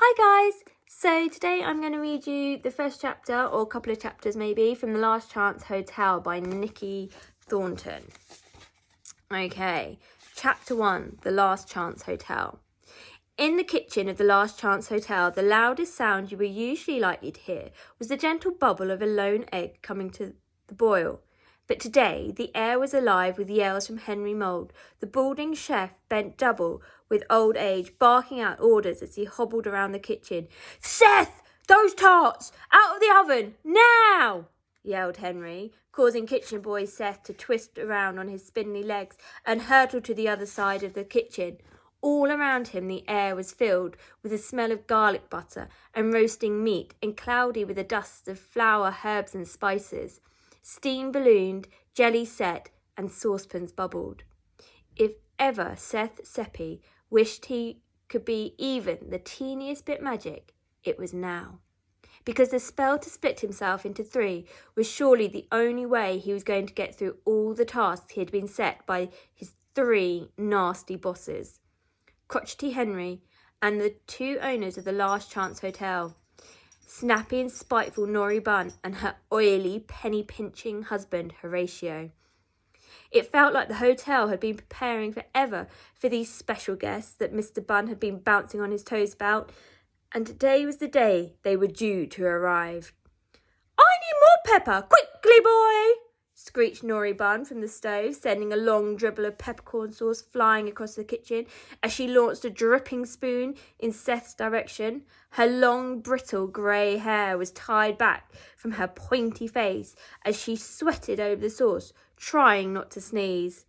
Hi guys! So today I'm going to read you the first chapter, or a couple of chapters maybe, from The Last Chance Hotel by Nicki Thornton. Okay, chapter 1, The Last Chance Hotel. In the kitchen of The Last Chance Hotel, the loudest sound you were usually likely to hear was the gentle bubble of a lone egg coming to the boil. But today, the air was alive with yells from Henry Mould, the balding chef bent double with old age, barking out orders as he hobbled around the kitchen. "Seth, those tarts! Out of the oven! Now!" yelled Henry, causing kitchen boy Seth to twist around on his spindly legs and hurtle to the other side of the kitchen. All around him the air was filled with the smell of garlic butter and roasting meat, and cloudy with the dust of flour, herbs and spices. Steam ballooned, jelly set, and saucepans bubbled. If ever Seth Seppi wished he could be even the teeniest bit magic, it was now. Because the spell to split himself into three was surely the only way he was going to get through all the tasks he had been set by his three nasty bosses. Crotchety Henry and the two owners of the Last Chance Hotel, snappy and spiteful Norrie Bunn and her oily, penny-pinching husband, Horatio. It felt like the hotel had been preparing forever for these special guests that Mr. Bunn had been bouncing on his toes about, and today was the day they were due to arrive. "I need more pepper! Quickly, boy!" screeched Norrie Bunn from the stove, sending a long dribble of peppercorn sauce flying across the kitchen as she launched a dripping spoon in Seth's direction. Her long, brittle grey hair was tied back from her pointy face as she sweated over the sauce, trying not to sneeze.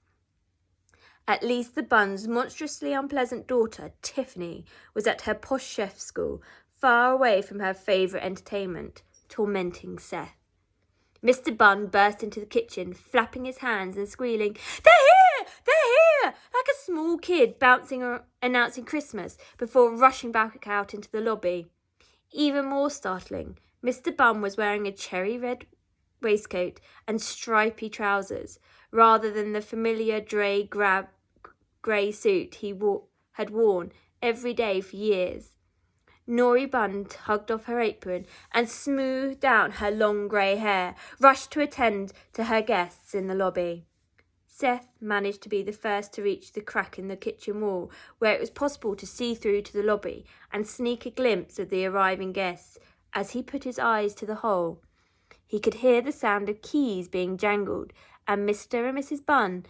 At least the Bunn's monstrously unpleasant daughter, Tiffany, was at her posh chef school, far away from her favourite entertainment, tormenting Seth. Mr. Bunn burst into the kitchen, flapping his hands and squealing, "They're here! They're here!" like a small kid announcing Christmas before rushing back out into the lobby. Even more startling, Mr. Bunn was wearing a cherry red waistcoat and stripy trousers, rather than the familiar grey suit he had worn every day for years. Norrie Bunn tugged off her apron and smoothed out her long grey hair, rushed to attend to her guests in the lobby. Seth managed to be the first to reach the crack in the kitchen wall where it was possible to see through to the lobby and sneak a glimpse of the arriving guests. As he put his eyes to the hole, he could hear the sound of keys being jangled and Mr. and Mrs. Bunn,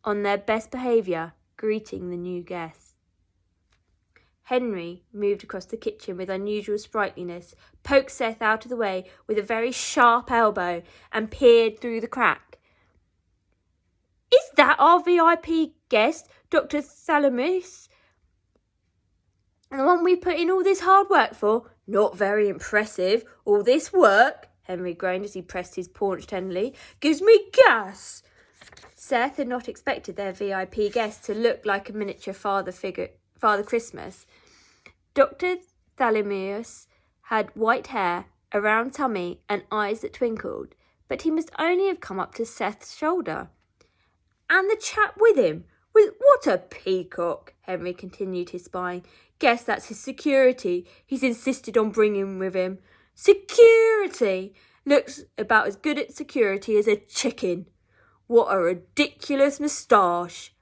on their best behaviour, greeting the new guests. Henry moved across the kitchen with unusual sprightliness, poked Seth out of the way with a very sharp elbow, and peered through the crack. "Is that our VIP guest, Dr. Thalamus? The one we put in all this hard work for?" "Not very impressive, all this work," Henry groaned as he pressed his paunch tenderly. "Gives me gas." Seth had not expected their VIP guest to look like a miniature Father Christmas. Dr. Thalamus had white hair, a round tummy, and eyes that twinkled, but he must only have come up to Seth's shoulder. "And the chap with him, what a peacock," Henry continued his spying. "Guess that's his security. He's insisted on bringing with him." "Security! Looks about as good at security as a chicken. What a ridiculous moustache."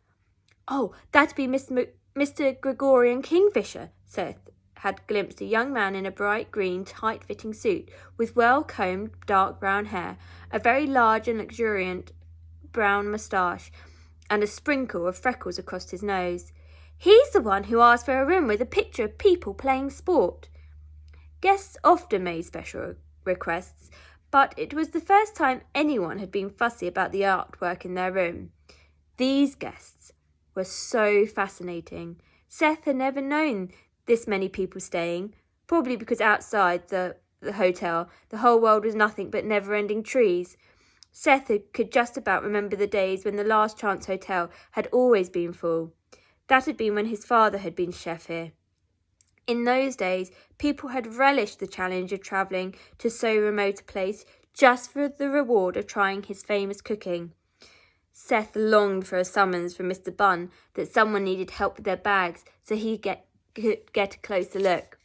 "Oh, that'd be Mr. Gregorian Kingfisher." Seth had glimpsed a young man in a bright green, tight-fitting suit, with well-combed dark brown hair, a very large and luxuriant brown moustache, and a sprinkle of freckles across his nose. "He's the one who asked for a room with a picture of people playing sport." Guests often made special requests, but it was the first time anyone had been fussy about the artwork in their room. These guests were so fascinating. Seth had never known this many people staying, probably because outside the hotel the whole world was nothing but never-ending trees. Seth could just about remember the days when the Last Chance Hotel had always been full. That had been when his father had been chef here. In those days, people had relished the challenge of travelling to so remote a place just for the reward of trying his famous cooking. Seth longed for a summons from Mr. Bunn that someone needed help with their bags so he could get a closer look.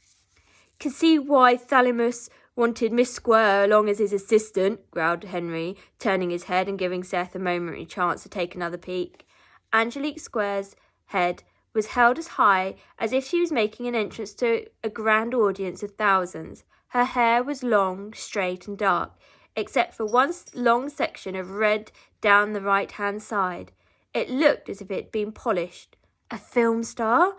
Can see why Thalamus wanted Miss Square along as his assistant, growled Henry, turning his head and giving Seth a momentary chance to take another peek. Angelique Square's head was held as high as if she was making an entrance to a grand audience of thousands. Her hair was long, straight and dark, except for one long section of red down the right-hand side. It looked as if it had been polished. A film star?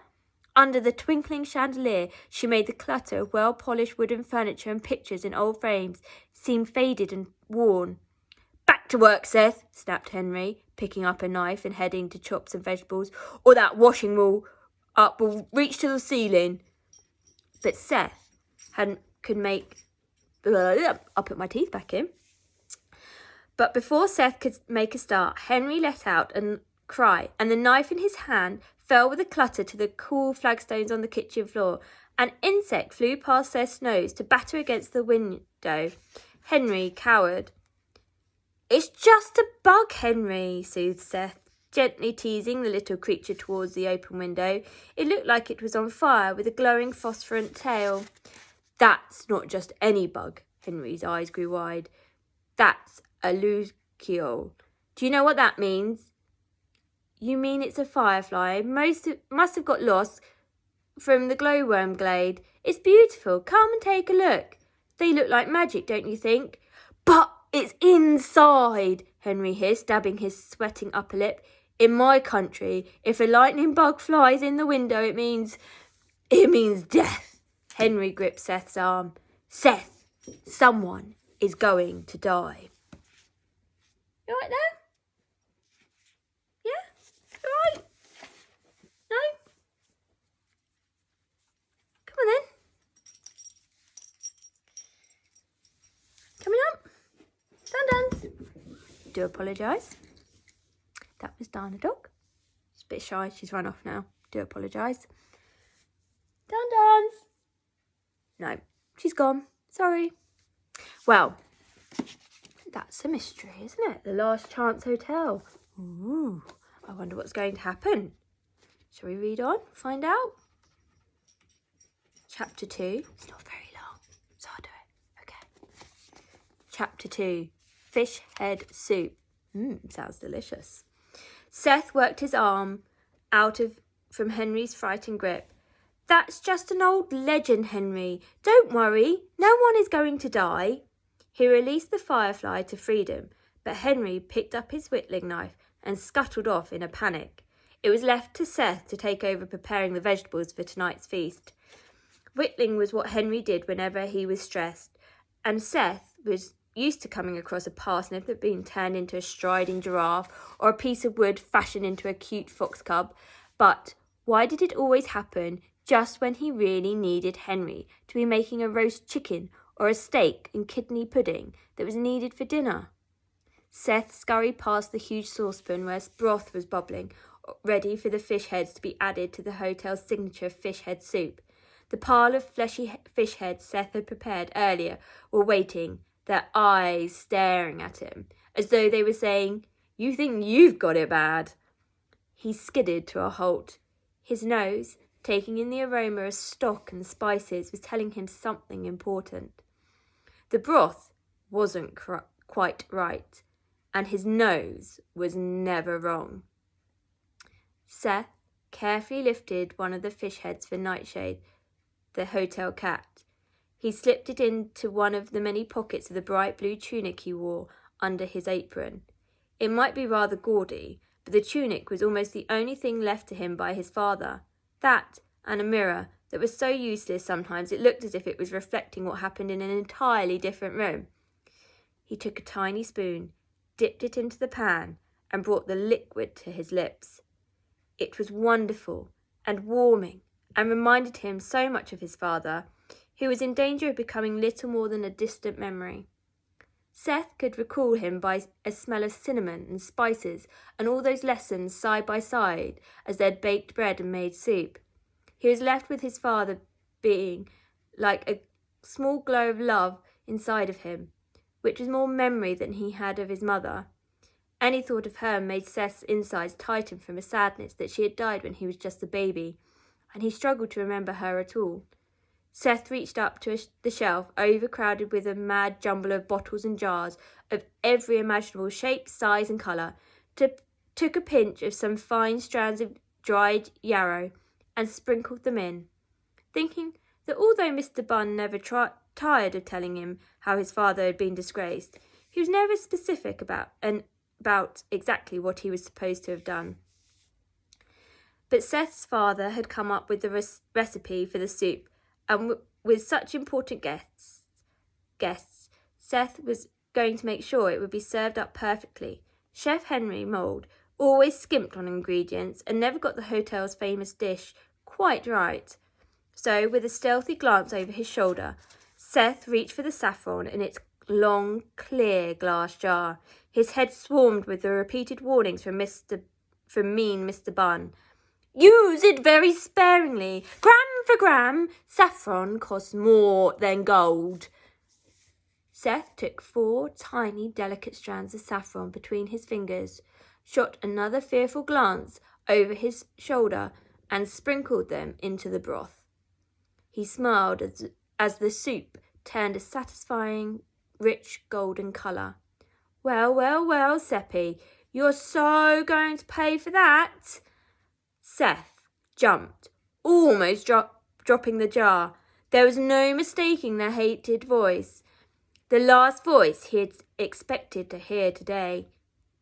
Under the twinkling chandelier, she made the clutter of well-polished wooden furniture and pictures in old frames seem faded and worn. "Back to work, Seth," snapped Henry, picking up a knife and heading to chop some vegetables, "or that washing will reach to the ceiling." But Seth could make... I'll put my teeth back in. But before Seth could make a start, Henry let out a cry, and the knife in his hand fell with a clatter to the cool flagstones on the kitchen floor. An insect flew past Seth's nose to batter against the window. Henry cowered. "It's just a bug, Henry," soothed Seth, gently teasing the little creature towards the open window. It looked like it was on fire with a glowing phosphorescent tail. "That's not just any bug." Henry's eyes grew wide. "That's a luciole. Do you know what that means?" "You mean it's a firefly? Must have got lost from the glowworm glade. It's beautiful. Come and take a look. They look like magic, don't you think?" "But it's inside," Henry hissed, dabbing his sweating upper lip. "In my country, if a lightning bug flies in the window, it means death." Henry gripped Seth's arm. "Seth, someone is going to die." You all right there? Yeah? You all right? No? Come on then. Coming up. Dun-duns. Do apologise. That was Dana Dog. She's a bit shy. She's run off now. Do apologise. Dun-duns. No, she's gone. Sorry. Well, that's a mystery, isn't it? The Last Chance Hotel. Ooh, I wonder what's going to happen. Shall we read on? Find out? Chapter 2. It's not very long, so I'll do it. Okay. Chapter 2. Fish head soup. Sounds delicious. Seth worked his arm out from Henry's frightened grip. "That's just an old legend, Henry. Don't worry. No one is going to die." He released the firefly to freedom, but Henry picked up his whittling knife and scuttled off in a panic. It was left to Seth to take over preparing the vegetables for tonight's feast. Whittling was what Henry did whenever he was stressed, and Seth was used to coming across a parsnip that had been turned into a striding giraffe or a piece of wood fashioned into a cute fox cub. But why did it always happen just when he really needed Henry to be making a roast chicken or a steak and kidney pudding that was needed for dinner? Seth scurried past the huge saucepan where broth was bubbling, ready for the fish heads to be added to the hotel's signature fish head soup. The pile of fleshy fish heads Seth had prepared earlier were waiting, their eyes staring at him, as though they were saying, "You think you've got it bad." He skidded to a halt. His nose, taking in the aroma of stock and spices, was telling him something important. The broth wasn't quite right, and his nose was never wrong. Seth carefully lifted one of the fish heads for Nightshade, the hotel cat. He slipped it into one of the many pockets of the bright blue tunic he wore under his apron. It might be rather gaudy, but the tunic was almost the only thing left to him by his father. That, and a mirror that was so useless sometimes it looked as if it was reflecting what happened in an entirely different room. He took a tiny spoon, dipped it into the pan, and brought the liquid to his lips. It was wonderful and warming, and reminded him so much of his father, who was in danger of becoming little more than a distant memory. Seth could recall him by a smell of cinnamon and spices and all those lessons side by side as they'd baked bread and made soup. He was left with his father being like a small glow of love inside of him, which was more memory than he had of his mother. Any thought of her made Seth's insides tighten from a sadness that she had died when he was just a baby, and he struggled to remember her at all. Seth reached up to the shelf, overcrowded with a mad jumble of bottles and jars of every imaginable shape, size and colour, took a pinch of some fine strands of dried yarrow and sprinkled them in, thinking that although Mr. Bunn never tired of telling him how his father had been disgraced, he was never specific about exactly what he was supposed to have done. But Seth's father had come up with the recipe for the soup, and with such important guests, Seth was going to make sure it would be served up perfectly. Chef Henry Mould always skimped on ingredients and never got the hotel's famous dish quite right. So, with a stealthy glance over his shoulder, Seth reached for the saffron in its long, clear glass jar. His head swarmed with the repeated warnings from mean Mr. Bunn. Use it very sparingly. Gram for gram, saffron costs more than gold. Seth took 4 tiny, delicate strands of saffron between his fingers, shot another fearful glance over his shoulder, and sprinkled them into the broth. He smiled as the soup turned a satisfying, rich golden colour. Well, well, well, Seppy, you're so going to pay for that? Seth jumped, almost dropping the jar. There was no mistaking the hated voice. The last voice he had expected to hear today.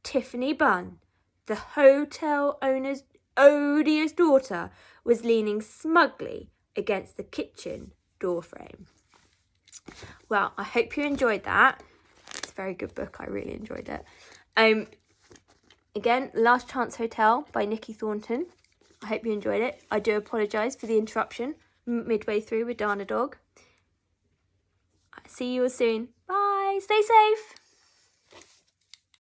Tiffany Bunn, the hotel owner's odious daughter, was leaning smugly against the kitchen doorframe. Well, I hope you enjoyed that. It's a very good book. I really enjoyed it. Again, Last Chance Hotel by Nicki Thornton. I hope you enjoyed it. I do apologise for the interruption midway through with Dana Dog. See you all soon. Bye. Stay safe.